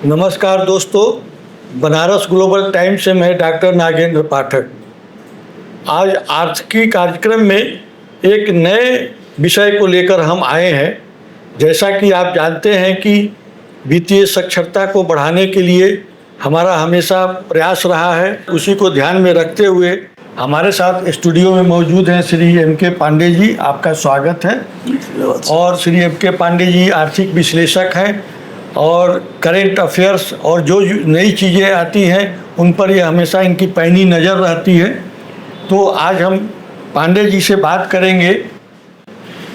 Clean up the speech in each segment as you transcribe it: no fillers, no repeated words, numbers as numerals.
नमस्कार दोस्तों, Banaras global times से मैं डॉक्टर नागेंद्र पाठक। आज आर्थिकी कार्यक्रम में एक नए विषय को लेकर हम आए हैं। जैसा कि आप जानते हैं कि वित्तीय साक्षरता को बढ़ाने के लिए हमारा हमेशा प्रयास रहा है। उसी को ध्यान में रखते हुए हमारे साथ स्टूडियो में मौजूद हैं श्री M.K. पांडे जी, आपका स्वागत है। और श्री M.K. पांडे जी आर्थिक विश्लेषक हैं और करेंट अफेयर्स और जो नई चीज़ें आती हैं उन पर ये हमेशा इनकी पैनी नज़र रहती है। तो आज हम पांडे जी से बात करेंगे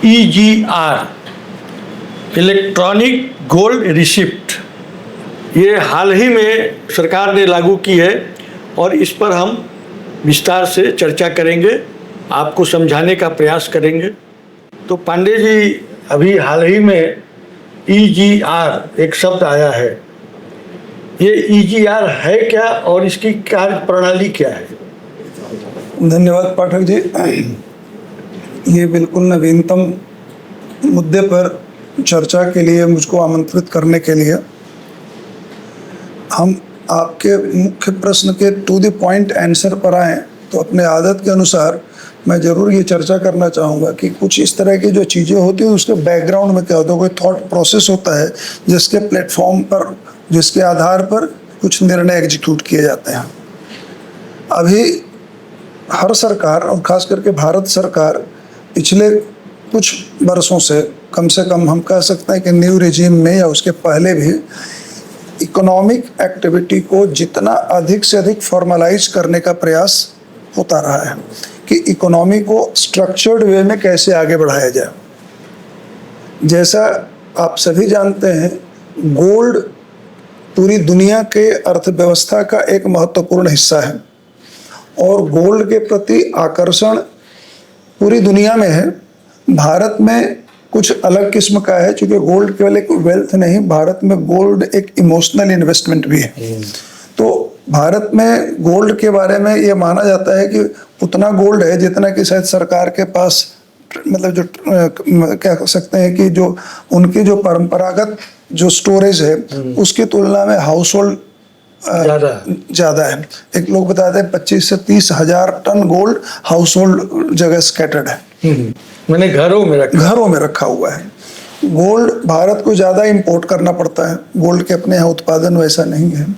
EGR, इलेक्ट्रॉनिक गोल्ड रिसिप्ट। ये हाल ही में सरकार ने लागू की है और इस पर हम विस्तार से चर्चा करेंगे, आपको समझाने का प्रयास करेंगे। तो पांडे जी, अभी हाल ही में EGR एक शब्द आया है। ये EGR है क्या और इसकी कार्य प्रणाली क्या है? धन्यवाद पाठक जी। ये बिल्कुल नवीनतम मुद्दे पर चर्चा के लिए मुझको आमंत्रित करने के लिए हम आपके मुख्य प्रश्न के टू द पॉइंट आंसर पर आएँ तो अपने आदत के अनुसार मैं ज़रूर ये चर्चा करना चाहूँगा कि कुछ इस तरह की जो चीज़ें होती हैं उसके बैकग्राउंड में क्या होता है, कोई थॉट प्रोसेस होता है जिसके प्लेटफॉर्म पर, जिसके आधार पर कुछ निर्णय एग्जीक्यूट किए जाते हैं। अभी हर सरकार और ख़ास करके भारत सरकार पिछले कुछ वर्षों से कम हम कह सकते हैं कि न्यू रिजीम में या उसके पहले भी इकोनॉमिक एक्टिविटी को जितना अधिक से अधिक फॉर्मलाइज करने का प्रयास होता रहा है कि इकोनॉमी को स्ट्रक्चर्ड वे में कैसे आगे बढ़ाया जाए। जैसा आप सभी जानते हैं, गोल्ड पूरी दुनिया के अर्थव्यवस्था का एक महत्वपूर्ण हिस्सा है और गोल्ड के प्रति आकर्षण पूरी दुनिया में है। भारत में कुछ अलग किस्म का है, क्योंकि गोल्ड केवल एक वेल्थ नहीं, भारत में गोल्ड एक इमोशनल इन्वेस्टमेंट भी है। तो भारत में गोल्ड के बारे में ये माना जाता है कि उतना गोल्ड है जितना कि शायद सरकार के पास, मतलब जो कह सकते हैं कि जो उनकी जो परंपरागत जो स्टोरेज है उसकी तुलना में हाउस होल्ड ज़्यादा है। एक लोग बताते हैं 25 से 30 हजार टन गोल्ड हाउस होल्ड जगह स्कैटर्ड है, मैंने घरों में रखा हुआ है। गोल्ड भारत को ज़्यादा इंपोर्ट करना पड़ता है, गोल्ड के अपने यहाँ उत्पादन वैसा नहीं है।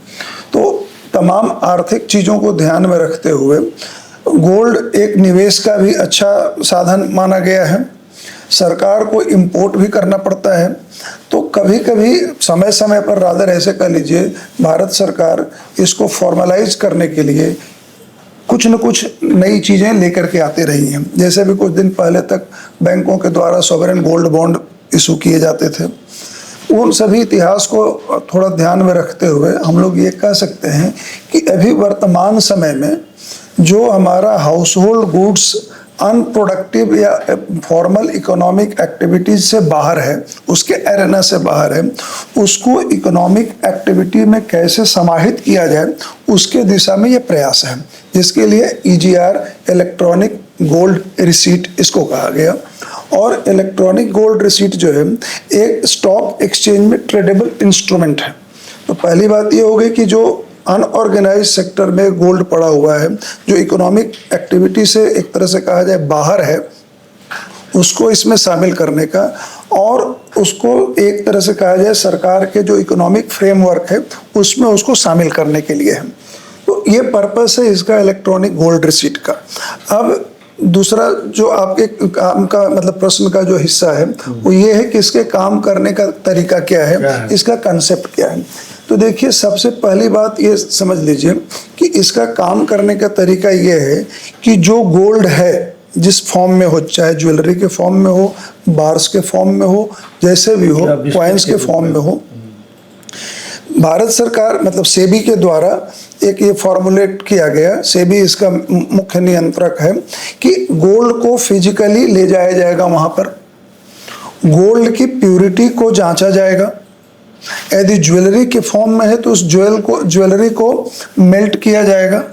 तो तमाम आर्थिक चीज़ों को ध्यान में रखते हुए गोल्ड एक निवेश का भी अच्छा साधन माना गया है। सरकार को इंपोर्ट भी करना पड़ता है, तो कभी कभी समय समय पर, रादर ऐसे कह लीजिए, भारत सरकार इसको फॉर्मलाइज करने के लिए कुछ न कुछ नई चीज़ें लेकर के आती रही हैं। जैसे भी कुछ दिन पहले तक बैंकों के द्वारा सॉवरेन गोल्ड बॉन्ड इशू किए जाते थे। उन सभी इतिहास को थोड़ा ध्यान में रखते हुए हम लोग ये कह सकते हैं कि अभी वर्तमान समय में जो हमारा हाउस होल्ड गुड्स अनप्रोडक्टिव या फॉर्मल इकोनॉमिक एक्टिविटीज से बाहर है, उसके एरेना से बाहर है, उसको इकोनॉमिक एक्टिविटी में कैसे समाहित किया जाए उसके दिशा में ये प्रयास है, जिसके लिए EGR इलेक्ट्रॉनिक गोल्ड रिसीट इसको कहा गया। और इलेक्ट्रॉनिक गोल्ड रिसीट जो है एक स्टॉक एक्सचेंज में ट्रेडेबल इंस्ट्रूमेंट है। तो पहली बात ये होगी कि जो अनऑर्गेनाइज सेक्टर में गोल्ड पड़ा हुआ है, जो इकोनॉमिक एक्टिविटी से एक तरह से कहा जाए बाहर है, उसको इसमें शामिल करने का और उसको एक तरह से कहा जाए सरकार के जो इकोनॉमिक फ्रेमवर्क है उसमें उसको शामिल करने के लिए है। तो ये पर्पस है इसका इलेक्ट्रॉनिक गोल्ड रिसीट का। अब दूसरा जो आपके काम का मतलब प्रश्न का जो हिस्सा है वो ये है कि इसके काम करने का तरीका क्या है, इसका कंसेप्ट क्या है। तो देखिए, सबसे पहली बात ये समझ लीजिए कि इसका काम करने का तरीका ये है कि जो गोल्ड है जिस फॉर्म में हो, चाहे ज्वेलरी के फॉर्म में हो, बार्स के फॉर्म में हो, जैसे भी हो, कॉइन्स के फॉर्म में हो, भारत सरकार मतलब सेबी के द्वारा एक ये फॉर्मुलेट किया गया, सेबी इसका मुख्य नियंत्रक है, कि गोल्ड को फिजिकली ले जाया जाएगा, वहाँ पर गोल्ड की प्यूरिटी को जांचा जाएगा। यदि ज्वेलरी के फॉर्म में है तो उस ज्वेलरी को मेल्ट किया जाएगा,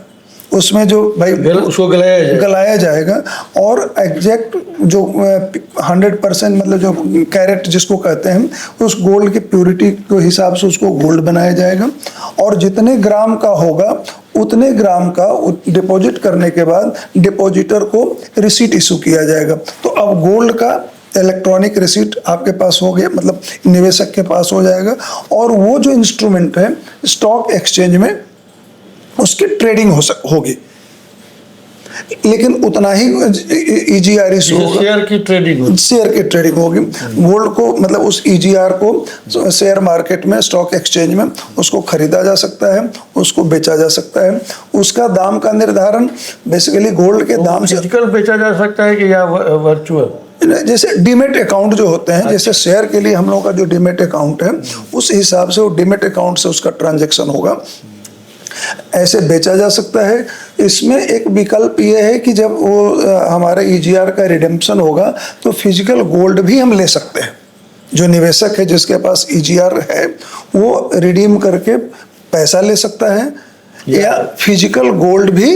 उसमें जो भाई उसको गलाया जाएगा और एग्जैक्ट जो 100% मतलब जो कैरेट जिसको कहते हैं, उस गोल्ड की प्योरिटी के हिसाब से उसको गोल्ड बनाया जाएगा और जितने ग्राम का होगा उतने ग्राम का डिपॉजिट करने के बाद डिपॉजिटर को रिसीट इशू किया जाएगा। तो अब गोल्ड का इलेक्ट्रॉनिक रिसीट आपके पास हो गया, मतलब निवेशक के पास हो जाएगा और वो जो इंस्ट्रूमेंट है स्टॉक एक्सचेंज में उसकी ट्रेडिंग होगी, लेकिन उतना ही EGR इशू होगा, शेयर की ट्रेडिंग होगी। गोल्ड को मतलब उस EGR को शेयर मार्केट में, स्टॉक एक्सचेंज में उसको खरीदा जा सकता है, उसको बेचा जा सकता है। उसका दाम का निर्धारण बेसिकली गोल्ड के दाम से फिजिकल बेचा जा सकता है कि या वर्चुअल, जैसे डीमेट अकाउंट जो होते हैं, जैसे शेयर के लिए हम लोगों का जो डीमेट अकाउंट है उस हिसाब से वो डीमेट अकाउंट से उसका ट्रांजैक्शन होगा, ऐसे बेचा जा सकता है। इसमें एक विकल्प ये है कि जब वो हमारे EGR का रिडेम्पशन होगा तो फिजिकल गोल्ड भी हम ले सकते हैं। जो निवेशक है जिसके पास EGR है वो रिडीम करके पैसा ले सकता है या फिजिकल गोल्ड भी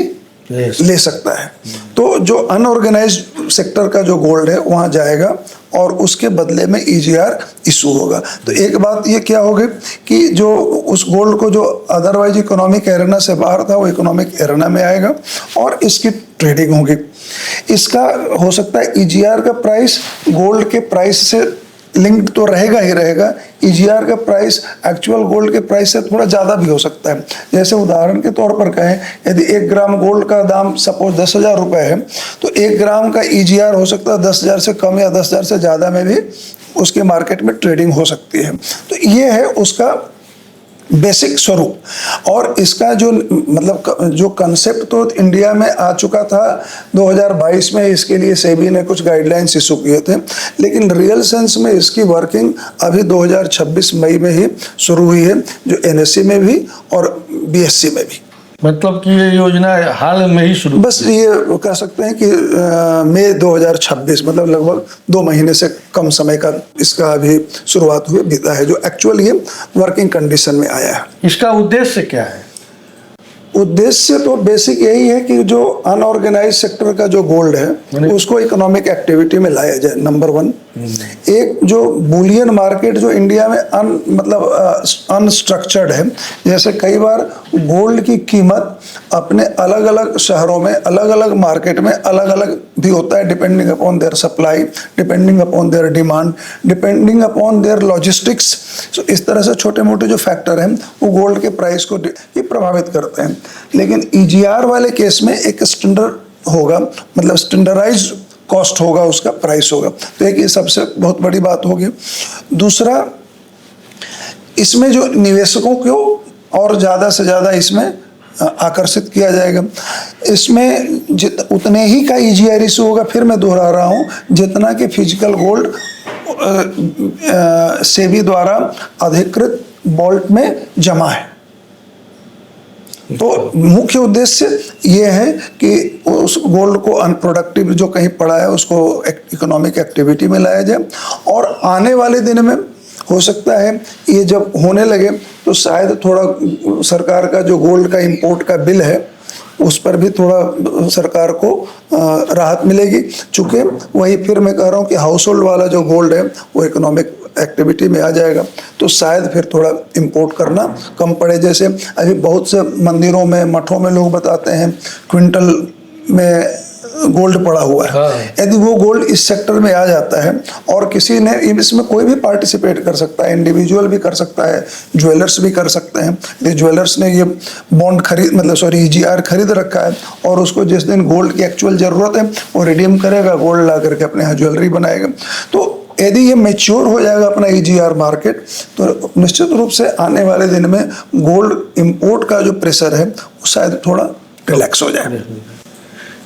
ले सकता है। तो जो अनऑर्गेनाइज्ड सेक्टर का जो गोल्ड है वहाँ जाएगा और उसके बदले में EGR इशू होगा। तो एक बात ये क्या होगी कि जो उस गोल्ड को जो अदरवाइज इकोनॉमिक एरेना से बाहर था वो इकोनॉमिक एरेना में आएगा और इसकी ट्रेडिंग होगी। इसका हो सकता है EGR का प्राइस गोल्ड के प्राइस से लिंक्ड तो रहेगा ही रहेगा, EGR का प्राइस एक्चुअल गोल्ड के प्राइस से थोड़ा ज़्यादा भी हो सकता है। जैसे उदाहरण के तौर पर कहें, यदि 1 ग्राम गोल्ड का दाम सपोज 10,000 रुपये है तो 1 ग्राम का EGR हो सकता है 10,000 से कम या 10,000 से ज़्यादा में भी उसके मार्केट में ट्रेडिंग हो सकती है। तो ये है उसका बेसिक स्वरूप। और इसका जो मतलब जो कंसेप्ट तो इंडिया में आ चुका था 2022 में, इसके लिए सेबी ने कुछ गाइडलाइंस इशू किए थे, लेकिन रियल सेंस में इसकी वर्किंग अभी 2026 मई में ही शुरू हुई है, जो NSE में भी और BSE में भी। मतलब कि ये योजना हाल में ही शुरू, बस ये कह सकते हैं कि मई 2026 मतलब लगभग 2 महीने से कम समय का इसका अभी शुरुआत हुई बीता है, जो एक्चुअल ये वर्किंग कंडीशन में आया है। इसका उद्देश्य क्या है? उद्देश्य तो बेसिक यही है कि जो अनऑर्गेनाइज सेक्टर का जो गोल्ड है उसको इकोनॉमिक एक्टिविटी में लाया जाए, नंबर 1। एक जो बुलियन मार्केट जो इंडिया में मतलब अनस्ट्रक्चर्ड है, जैसे कई बार गोल्ड की कीमत अपने अलग अलग शहरों में, अलग अलग मार्केट में अलग अलग भी होता है, depending upon their supply, depending upon their demand, depending upon their logistics. So इस तरह से छोटे मोटे जो फैक्टर हैं वो गोल्ड के प्राइस को प्रभावित करते हैं। लेकिन EGR वाले केस में एक स्टैंडर्ड होगा, मतलब स्टैंडर्डाइज्ड कॉस्ट होगा, उसका प्राइस होगा। तो एक ये सबसे बहुत बड़ी बात होगी। दूसरा, इसमें जो निवेशकों को और ज़्यादा से ज़्यादा इसमें आकर्षित किया जाएगा। इसमें उतने ही का EGR इशू होगा, फिर मैं दोहरा रहा हूँ, जितना कि फिजिकल गोल्ड सेबी द्वारा अधिकृत वॉल्ट में जमा है। तो मुख्य उद्देश्य ये है कि उस गोल्ड को अनप्रोडक्टिव जो कहीं पड़ा है उसको इकोनॉमिक एक्टिविटी में लाया जाए। और आने वाले दिन में हो सकता है ये जब होने लगे तो शायद थोड़ा सरकार का जो गोल्ड का इंपोर्ट का बिल है उस पर भी थोड़ा सरकार को राहत मिलेगी। चूँकि वही फिर मैं कह रहा हूँ कि हाउस होल्ड वाला जो गोल्ड है वो इकोनॉमिक एक्टिविटी में आ जाएगा, तो शायद फिर थोड़ा इंपोर्ट करना कम पड़े। जैसे अभी बहुत से मंदिरों में, मठों में लोग बताते हैं क्विंटल में गोल्ड पड़ा हुआ है। यदि वो गोल्ड इस सेक्टर में आ जाता है और किसी ने, इसमें कोई भी पार्टिसिपेट कर सकता है, इंडिविजुअल भी कर सकता है, ज्वेलर्स भी कर सकते हैं। यदि ज्वेलर्स ने ये बॉन्ड EGR खरीद रखा है और उसको जिस दिन गोल्ड की एक्चुअल ज़रूरत है वो रिडीम करेगा, गोल्ड ला करके अपने यहाँ ज्वेलरी बनाएगा। तो यदि ये मैच्योर हो जाएगा अपना EGR मार्केट, तो निश्चित रूप से आने वाले दिन में गोल्ड इंपोर्ट का जो प्रेशर है वो शायद थोड़ा रिलैक्स हो जाए।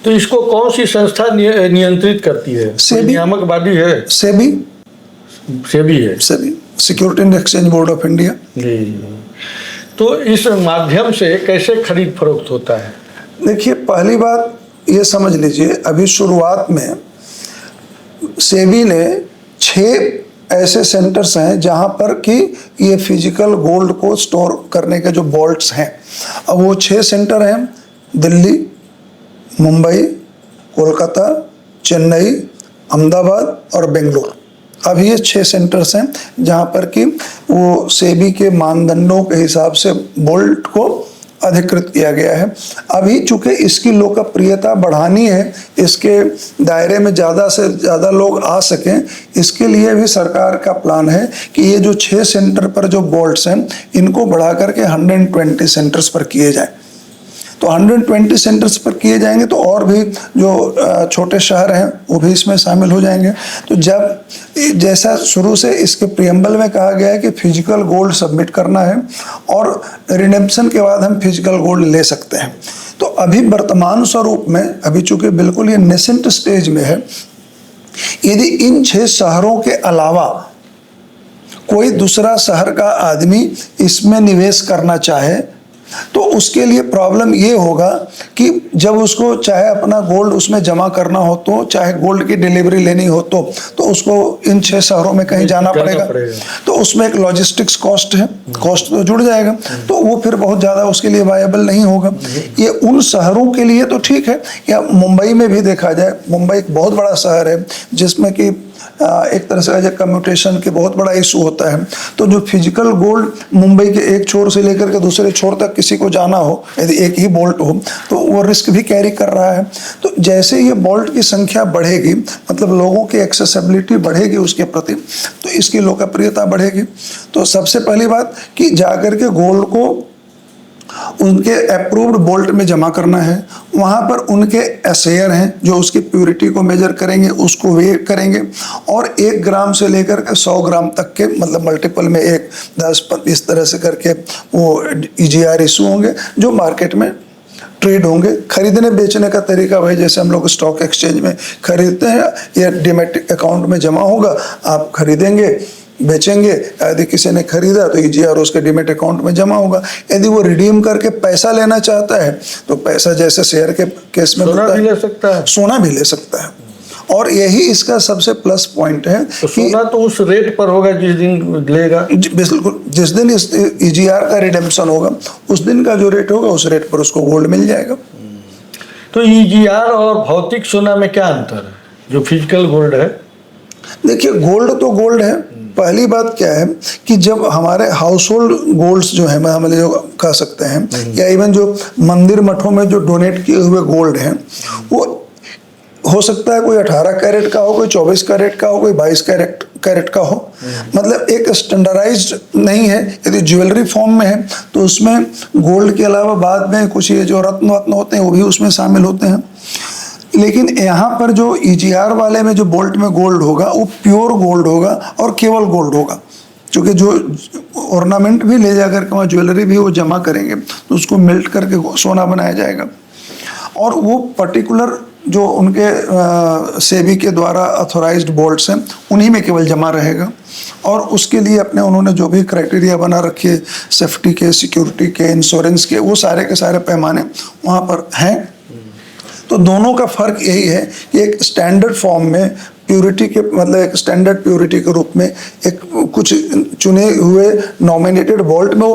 तो इसको कौन सी संस्था नियंत्रित करती है? सेबी, नियामक बॉडी है? सेबी है, security and exchange board of India. तो इस माध्यम से कैसे खरीद फरोख्त होता है? देखिए, पहली बात ये समझ लीजिए, अभी शुरुआत में सेबी ने 6 ऐसे सेंटर्स हैं जहां पर कि ये फिजिकल गोल्ड को स्टोर करने के जो वॉल्ट्स हैं, अब वो 6 सेंटर हैं दिल्ली, मुंबई, कोलकाता, चेन्नई, अहमदाबाद और बेंगलुरु। अभी ये 6 सेंटर्स हैं जहाँ पर कि वो सेबी के मानदंडों के हिसाब से बोल्ट को अधिकृत किया गया है। अभी चूंकि इसकी लोकप्रियता बढ़ानी है, इसके दायरे में ज़्यादा से ज़्यादा लोग आ सकें, इसके लिए भी सरकार का प्लान है कि ये जो 6 सेंटर पर जो बोल्ट्स हैं इनको बढ़ा करके 120 सेंटर्स पर किए जाएं। तो 120 सेंटर्स पर किए जाएंगे तो और भी जो छोटे शहर हैं वो भी इसमें शामिल हो जाएंगे। तो जब जैसा शुरू से इसके प्रियम्बल में कहा गया है कि फिजिकल गोल्ड सबमिट करना है और रिडेम्पशन के बाद हम फिजिकल गोल्ड ले सकते हैं। तो अभी वर्तमान स्वरूप में, अभी चूंकि बिल्कुल ये नेसेंट स्टेज में है, यदि इन 6 शहरों के अलावा कोई दूसरा शहर का आदमी इसमें निवेश करना चाहे तो उसके लिए प्रॉब्लम ये होगा कि जब उसको चाहे अपना गोल्ड उसमें जमा करना हो, तो चाहे गोल्ड की डिलीवरी लेनी हो तो उसको इन 6 शहरों में कहीं जाना पड़ेगा। तो उसमें एक लॉजिस्टिक्स कॉस्ट है, कॉस्ट तो जुड़ जाएगा, तो वो फिर बहुत ज़्यादा उसके लिए वायबल नहीं होगा। ये उन शहरों के लिए तो ठीक है। या मुंबई में भी देखा जाए, मुंबई एक बहुत बड़ा शहर है जिसमें कि एक तरह से कम्यूटेशन के बहुत बड़ा इशू होता है। तो जो फिजिकल गोल्ड मुंबई के एक छोर से लेकर के दूसरे छोर तक किसी को जाना हो, यदि एक ही बोल्ट हो, तो वो रिस्क भी कैरी कर रहा है। तो जैसे ये बोल्ट की संख्या बढ़ेगी, मतलब लोगों की एक्सेसिबिलिटी बढ़ेगी उसके प्रति, तो इसकी लोकप्रियता बढ़ेगी। तो सबसे पहली बात कि जाकर के गोल्ड को उनके अप्रूव्ड बोल्ट में जमा करना है। वहाँ पर उनके एसेयर हैं जो उसकी प्योरिटी को मेजर करेंगे, उसको वे करेंगे और 1 ग्राम से लेकर के 100 ग्राम तक के, मतलब मल्टीपल में 1, 10, 20 तरह से करके वो EGR इशू होंगे जो मार्केट में ट्रेड होंगे। खरीदने बेचने का तरीका भाई जैसे हम लोग स्टॉक एक्सचेंज में खरीदते हैं, या डीमैट अकाउंट में जमा होगा, आप खरीदेंगे बेचेंगे। यदि किसी ने खरीदा तो EGR उसके डीमेट अकाउंट में जमा होगा। यदि वो रिडीम करके पैसा लेना चाहता है तो पैसा जैसे शेयर के केस में सोना भी ले सकता है, सोना भी ले सकता है। और यही इसका सबसे प्लस पॉइंट है तो सोना तो उस रेट पर होगा जिस दिन लेगा। बिल्कुल, जिस दिन इस EGR का रिडेम्पशन होगा उस दिन का जो रेट होगा उस रेट पर उसको गोल्ड मिल जाएगा। तो EGR और भौतिक सोना में क्या अंतर है जो फिजिकल गोल्ड है? देखिए, गोल्ड तो गोल्ड है। पहली बात क्या है कि जब हमारे हाउस होल्ड गोल्ड्स जो है, हम जो कह सकते हैं, या इवन जो मंदिर मठों में जो डोनेट किए हुए गोल्ड हैं, वो हो सकता है कोई 18 कैरेट का हो, कोई 24 कैरेट का हो, कोई 22 कैरेट का हो, मतलब एक स्टैंडर्डाइज्ड नहीं है। यदि ज्वेलरी फॉर्म में है तो उसमें गोल्ड के अलावा बाद में कुछ ये जो रत्न होते हैं वो भी उसमें शामिल होते हैं। लेकिन यहाँ पर जो EGR वाले में जो बोल्ट में गोल्ड होगा वो प्योर गोल्ड होगा और केवल गोल्ड होगा, क्योंकि जो ऑर्नामेंट भी ले जा करके वहाँ ज्वेलरी भी वो जमा करेंगे तो उसको मेल्ट करके सोना बनाया जाएगा। और वो पर्टिकुलर जो उनके सेबी के द्वारा ऑथोराइज्ड बोल्ट्स हैं उन्हीं में केवल जमा रहेगा। और उसके लिए अपने उन्होंने जो भी क्राइटेरिया बना रखे, सेफ्टी के, सिक्योरिटी के, इंश्योरेंस के, वो सारे के सारे पैमाने वहाँ पर हैं। तो दोनों का फर्क यही है कि एक स्टैंडर्ड फॉर्म में प्योरिटी के, मतलब एक स्टैंडर्ड प्योरिटी के रूप में एक कुछ चुने हुए नॉमिनेटेड बोल्ट में वो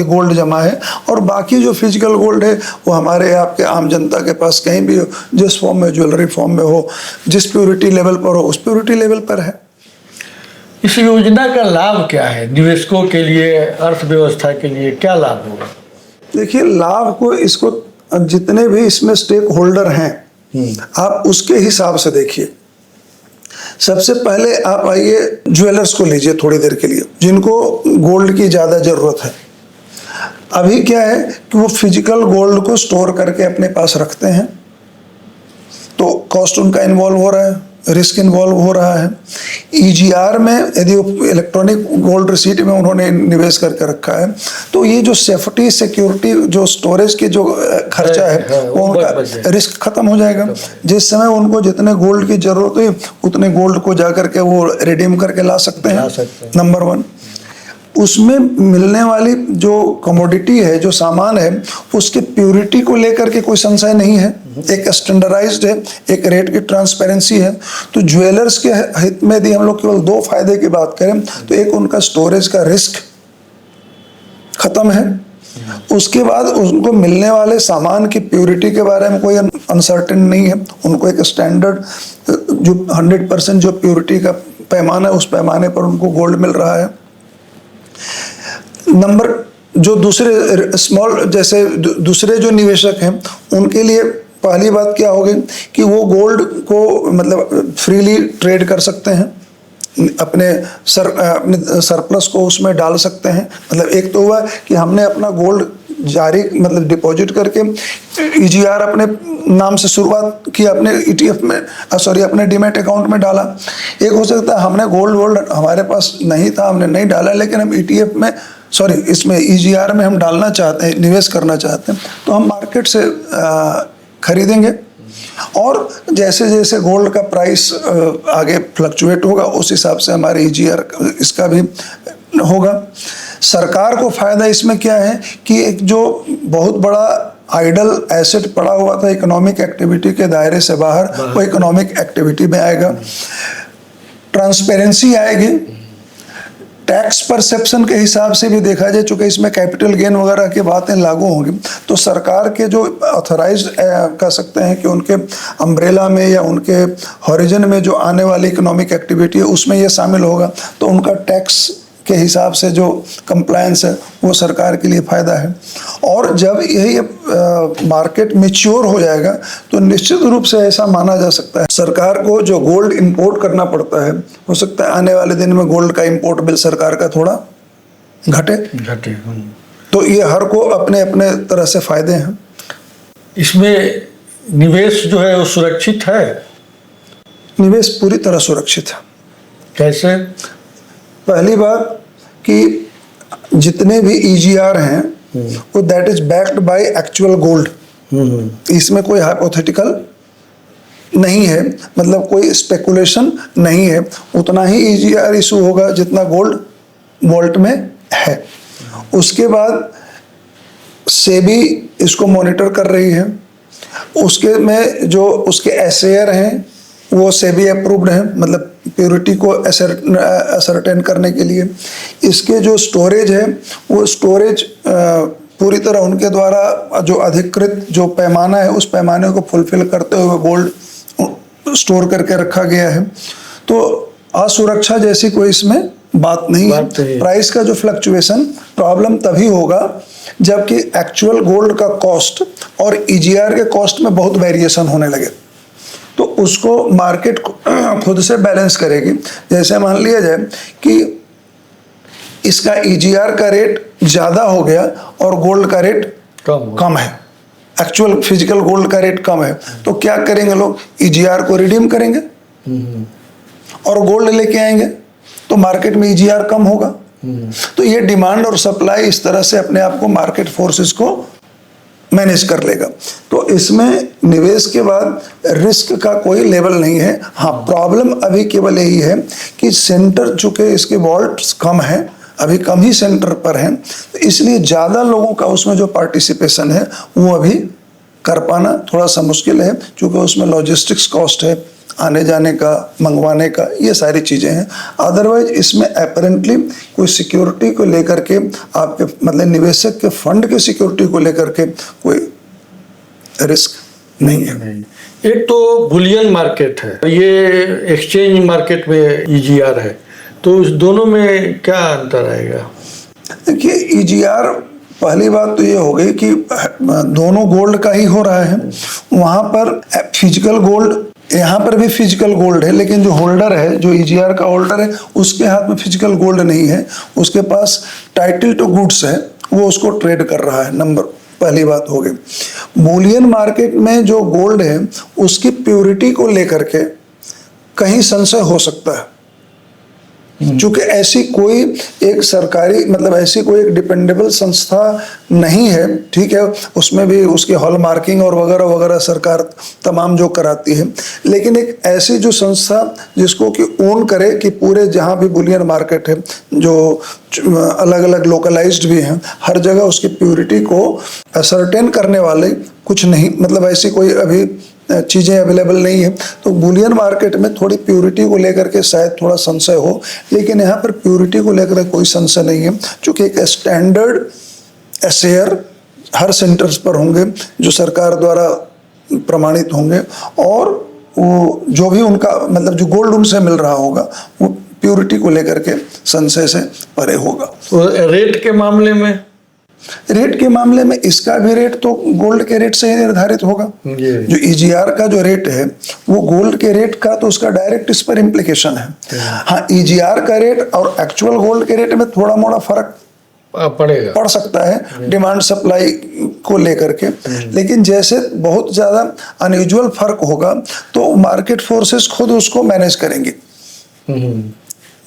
गोल्ड जमा है, और बाकी जो फिजिकल गोल्ड है वो हमारे आपके आम जनता के पास कहीं भी हो, जिस फॉर्म में, ज्वेलरी फॉर्म में हो, जिस प्योरिटी लेवल पर हो, उस प्योरिटी लेवल पर है। इस योजना का लाभ क्या है निवेशकों के लिए, अर्थव्यवस्था के लिए क्या लाभ होगा? देखिए, लाभ को इसको जितने भी इसमें स्टेक होल्डर हैं आप उसके हिसाब से देखिए। सबसे पहले आप आइए ज्वेलर्स को लीजिए थोड़ी देर के लिए, जिनको गोल्ड की ज़्यादा ज़रूरत है। अभी क्या है कि वो फिजिकल गोल्ड को स्टोर करके अपने पास रखते हैं, तो कॉस्ट उनका इन्वॉल्व हो रहा है, रिस्क इन्वॉल्व हो रहा है। EGR में यदि वो इलेक्ट्रॉनिक गोल्ड रिसीट में उन्होंने निवेश करके रखा है तो ये जो सेफ्टी, सिक्योरिटी, जो स्टोरेज की जो खर्चा है वो उनका रिस्क खत्म हो जाएगा। जिस समय उनको जितने गोल्ड की जरूरत है उतने गोल्ड को जा करके वो रिडीम करके ला सकते हैं। नंबर 1, उसमें मिलने वाली जो कमोडिटी है, जो सामान है, उसकी प्योरिटी को लेकर के कोई संशय नहीं है, एक स्टैंडर्डाइज्ड है, एक रेट की ट्रांसपेरेंसी है। तो ज्वेलर्स के हित में यदि हम लोग केवल 2 फायदे की बात करें तो एक, उनका स्टोरेज का रिस्क खत्म है, उसके बाद उनको मिलने वाले सामान की प्योरिटी के बारे में कोई अनसर्टेन नहीं है। उनको एक स्टैंडर्ड जो 100% जो प्योरिटी का पैमाना है, उस पैमाने पर उनको गोल्ड मिल रहा है। नंबर जो दूसरे स्मॉल जैसे दूसरे जो निवेशक हैं, उनके लिए पहली बात क्या होगी कि वो गोल्ड को मतलब फ्रीली ट्रेड कर सकते हैं, अपने सरप्लस को उसमें डाल सकते हैं। मतलब एक तो हुआ कि हमने अपना गोल्ड जारी मतलब डिपॉजिट करके ईजीआर अपने नाम से शुरुआत की, अपने ईटीएफ में अपने डीमैट अकाउंट में डाला। एक हो सकता है हमने गोल्ड हमारे पास नहीं था, हमने नहीं डाला, लेकिन हम ईटीएफ में इसमें ईजीआर में हम डालना चाहते हैं, निवेश करना चाहते हैं, तो हम मार्केट से खरीदेंगे और जैसे जैसे गोल्ड का प्राइस आगे फ्लक्चुएट होगा उस हिसाब से हमारे ईजीआर इसका भी होगा। सरकार को फायदा इसमें क्या है कि एक जो बहुत बड़ा आइडल एसेट पड़ा हुआ था इकोनॉमिक एक्टिविटी के दायरे से बाहर, वो इकोनॉमिक एक्टिविटी में आएगा, ट्रांसपेरेंसी आएगी। टैक्स परसेप्शन के हिसाब से भी देखा जाए, चूंकि इसमें कैपिटल गेन वगैरह की बातें लागू होंगी, तो सरकार के जो ऑथराइज्ड कह सकते हैं कि उनके अम्ब्रेला में या उनके हॉरिजन में जो आने वाली इकोनॉमिक एक्टिविटी है उसमें ये शामिल होगा, तो उनका टैक्स के हिसाब से जो कंप्लायंस है वो सरकार के लिए फ़ायदा है। और जब यही मार्केट मैच्योर हो जाएगा तो निश्चित रूप से ऐसा माना जा सकता है सरकार को जो गोल्ड इंपोर्ट करना पड़ता है, हो सकता है आने वाले दिन में गोल्ड का इंपोर्ट बिल सरकार का थोड़ा घटे। तो ये हर को अपने अपने तरह से फ़ायदे हैं। इसमें निवेश जो है वो सुरक्षित है? निवेश पूरी तरह सुरक्षित है। कैसे? पहली बात कि जितने भी ईजीआर हैं वो that is backed by actual gold. इसमें कोई हाइपोथेटिकल नहीं है, मतलब कोई स्पेकुलेशन नहीं है। उतना ही ईजीआर इशू होगा जितना गोल्ड वॉल्ट में है। उसके बाद सेबी इसको मॉनिटर कर रही है। उसके में जो उसके एसेयर हैं वो सेबी अप्रूव्ड हैं, मतलब प्योरिटी को असर्टेन करने के लिए। इसके जो स्टोरेज है वो स्टोरेज पूरी तरह उनके द्वारा जो अधिकृत जो पैमाना है उस पैमाने को फुलफिल करते हुए गोल्ड स्टोर करके रखा गया है। तो असुरक्षा जैसी कोई इसमें बात नहीं है। प्राइस का जो फ्लक्चुएशन प्रॉब्लम तभी होगा जबकि एक्चुअल गोल्ड का कॉस्ट और ईजीआर के कॉस्ट में बहुत वेरिएशन होने लगे, तो उसको मार्केट खुद से बैलेंस करेगी। जैसे मान लिया जाए कि इसका ईजीआर का रेट ज़्यादा हो गया और गोल्ड का रेट कम है, एक्चुअल फिजिकल गोल्ड का रेट कम है, तो क्या करेंगे लोग? ईजीआर को रिडीम करेंगे और गोल्ड लेके आएंगे, तो मार्केट में ईजीआर कम होगा। तो ये डिमांड और सप्लाई इस तरह से अपने आप को मार्केट फोर्सेस को मैनेज कर लेगा। तो इसमें निवेश के बाद रिस्क का कोई लेवल नहीं है। हाँ, प्रॉब्लम अभी केवल यही है कि सेंटर चूंकि इसके वॉल्ट्स कम हैं, अभी कम ही सेंटर पर हैं, तो इसलिए ज़्यादा लोगों का उसमें जो पार्टिसिपेशन है वो अभी कर पाना थोड़ा सा मुश्किल है, क्योंकि उसमें लॉजिस्टिक्स कॉस्ट है, आने जाने का, मंगवाने का, ये सारी चीज़ें हैं। अदरवाइज इसमें अपेरेंटली कोई सिक्योरिटी को लेकर के आपके मतलब निवेशक के फंड के सिक्योरिटी को लेकर के कोई रिस्क नहीं है। एक तो बुलियन मार्केट है, ये एक्सचेंज मार्केट में ईजीआर है, तो इस दोनों में क्या अंतर आएगा? देखिए, ईजीआर पहली बात तो ये हो गई कि दोनों गोल्ड का ही हो रहा है। वहाँ पर फिजिकल गोल्ड, यहाँ पर भी फिजिकल गोल्ड है, लेकिन जो होल्डर है, जो ईजीआर का होल्डर है, उसके हाथ में फिजिकल गोल्ड नहीं है, उसके पास टाइटल टू गुड्स है, वो उसको ट्रेड कर रहा है। नंबर पहली बात हो गई। बुलियन मार्केट में जो गोल्ड है उसकी प्योरिटी को लेकर के कहीं संशय हो सकता है, चूंकि ऐसी कोई एक सरकारी मतलब ऐसी कोई एक डिपेंडेबल संस्था नहीं है, ठीक है, उसमें भी उसकी हॉल मार्किंग और वगैरह वगैरह सरकार तमाम जो कराती है, लेकिन एक ऐसी जो संस्था जिसको कि ओन करे कि पूरे जहाँ भी बुलियन मार्केट है, जो अलग अलग लोकलाइज्ड भी हैं, हर जगह उसकी प्योरिटी को असर्टेन करने वाले कुछ नहीं, मतलब ऐसी कोई अभी चीज़ें अवेलेबल नहीं है। तो बुलियन मार्केट में थोड़ी प्योरिटी को लेकर के शायद थोड़ा संशय हो, लेकिन यहाँ पर प्योरिटी को लेकर कोई संशय नहीं है, क्योंकि एक स्टैंडर्ड शेयर हर सेंटर्स पर होंगे जो सरकार द्वारा प्रमाणित होंगे, और वो जो भी उनका मतलब जो गोल्ड उनसे मिल रहा होगा वो प्योरिटी को लेकर के संशय से परे होगा। तो रेट के मामले में, रेट के मामले में इसका भी रेट तो गोल्ड के रेट से ही निर्धारित होगा। जो EGR का जो रेट है वो गोल्ड के रेट का तो उसका डायरेक्ट इस पर इम्प्लीकेशन है। हाँ, EGR का रेट और एक्चुअल गोल्ड के रेट में थोड़ा मोड़ा फर्क पड़ सकता है डिमांड सप्लाई को लेकर के, लेकिन जैसे बहुत ज्यादा अनयूजुअल फर्क होगा तो मार्केट फोर्सेस खुद उसको मैनेज करेंगे।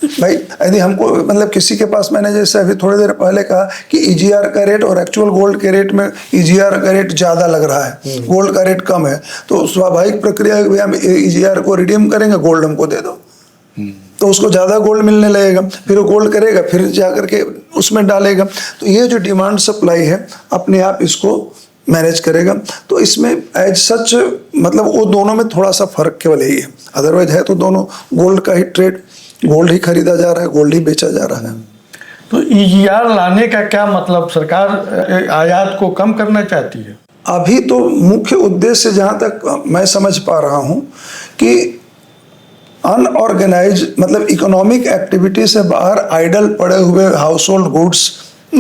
भाई यदि हमको मतलब किसी के पास, मैंने जैसे अभी थोड़ी देर पहले कहा कि EGR का रेट और एक्चुअल गोल्ड के रेट में EGR का रेट ज्यादा लग रहा है, गोल्ड का रेट कम है, तो स्वाभाविक प्रक्रिया है कि हम EGR को रिडीम करेंगे, गोल्ड हमको दे दो, तो उसको ज्यादा गोल्ड मिलने लगेगा, फिर वो गोल्ड करेगा, फिर जाकर के उसमें डालेगा। तो ये जो डिमांड सप्लाई है अपने आप इसको मैनेज करेगा। तो इसमें एज सच मतलब वो दोनों में थोड़ा सा फर्क केवल यही है, अदरवाइज है तो दोनों गोल्ड का ही ट्रेड, गोल्ड ही खरीदा जा रहा है, गोल्ड ही बेचा जा रहा है। तो EGR लाने का क्या मतलब, सरकार आयात को कम करना चाहती है? अभी तो मुख्य उद्देश्य जहां तक मैं समझ पा रहा हूं कि अनऑर्गेनाइज मतलब इकोनॉमिक एक्टिविटी से बाहर आइडल पड़े हुए हाउस होल्ड गुड्स,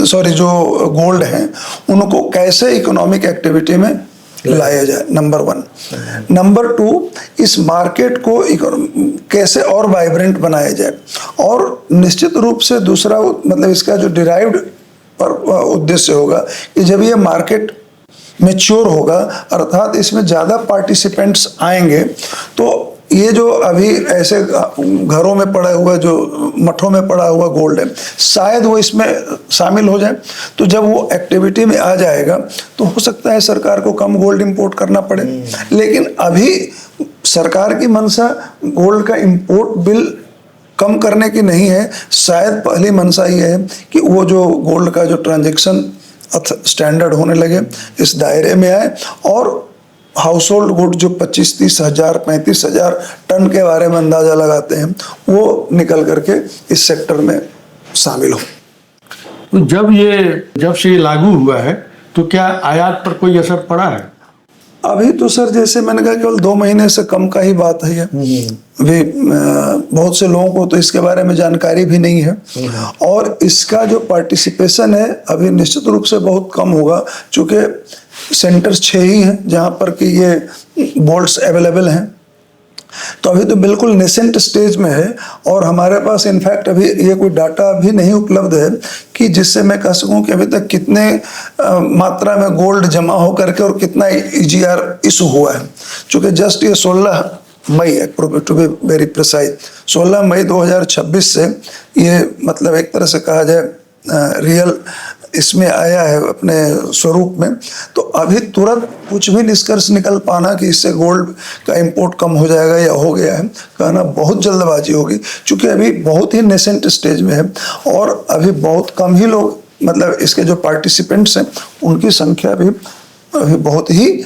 सॉरी जो गोल्ड हैं, उनको कैसे इकोनॉमिक एक्टिविटी में लाया जाए, नंबर 1। नंबर 2, इस मार्केट को कैसे और वाइब्रेंट बनाया जाए, और निश्चित रूप से दूसरा मतलब इसका जो डिराइव्ड पर उद्देश्य होगा कि जब ये मार्केट मैच्योर होगा, अर्थात इसमें ज़्यादा पार्टिसिपेंट्स आएंगे, तो ये जो अभी ऐसे घरों में पड़ा हुआ, जो मठों में पड़ा हुआ गोल्ड है, शायद वो इसमें शामिल हो जाए। तो जब वो एक्टिविटी में आ जाएगा तो हो सकता है सरकार को कम गोल्ड इंपोर्ट करना पड़े, लेकिन अभी सरकार की मंशा गोल्ड का इंपोर्ट बिल कम करने की नहीं है। शायद पहली मंशा ये है कि वो जो गोल्ड का जो ट्रांजैक्शन स्टैंडर्ड होने लगे, इस दायरे में आए, और हाउस होल्ड गुड जो 25-30 हज़ार 35 हज़ार टन के बारे में अंदाजा लगाते हैं, वो निकल करके इस सेक्टर में शामिल हो। तो जब से ये लागू हुआ है तो क्या आयात पर कोई असर पड़ा है? अभी तो सर जैसे मैंने कहा केवल 2 महीने से कम का ही बात है। अभी बहुत से लोगों को तो इसके बारे में जानकारी भी नहीं है, और इसका जो पार्टिसिपेशन है अभी निश्चित रूप से बहुत कम होगा, चूँकि सेंटर्स 6 ही हैं जहाँ पर कि ये बोल्ट्स अवेलेबल हैं। तो अभी तो बिल्कुल नेसेंट स्टेज में है, और हमारे पास इनफैक्ट अभी ये कोई डाटा भी नहीं उपलब्ध है कि जिससे मैं कह सकूं कि अभी तक कितने मात्रा में गोल्ड जमा हो करके और कितना EGR इशू हुआ है। चूँकि जस्ट ये 16 मई टू बी वेरी प्रिसाइज 16 मई 2026 से ये मतलब एक तरह से कहा जाए रियल इसमें आया है अपने स्वरूप में। तो अभी तुरंत कुछ भी निष्कर्ष निकल पाना कि इससे गोल्ड का इंपोर्ट कम हो जाएगा या हो गया है, कहना बहुत जल्दबाजी होगी, क्योंकि अभी बहुत ही नेसेंट स्टेज में है, और अभी बहुत कम ही लोग मतलब इसके जो पार्टिसिपेंट्स हैं उनकी संख्या भी अभी बहुत ही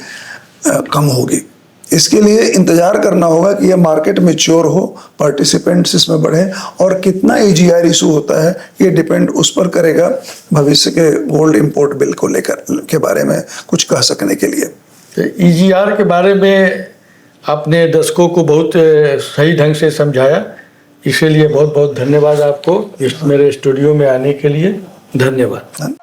कम होगी। इसके लिए इंतजार करना होगा कि यह मार्केट मैच्योर हो, पार्टिसिपेंट्स इसमें बढ़े, और कितना EGR इशू होता है ये डिपेंड उस पर करेगा भविष्य के गोल्ड इंपोर्ट बिल को लेकर के बारे में कुछ कह सकने के लिए। तो EGR के बारे में आपने दर्शकों को बहुत सही ढंग से समझाया, इसीलिए बहुत बहुत धन्यवाद आपको मेरे स्टूडियो में आने के लिए। धन्यवाद।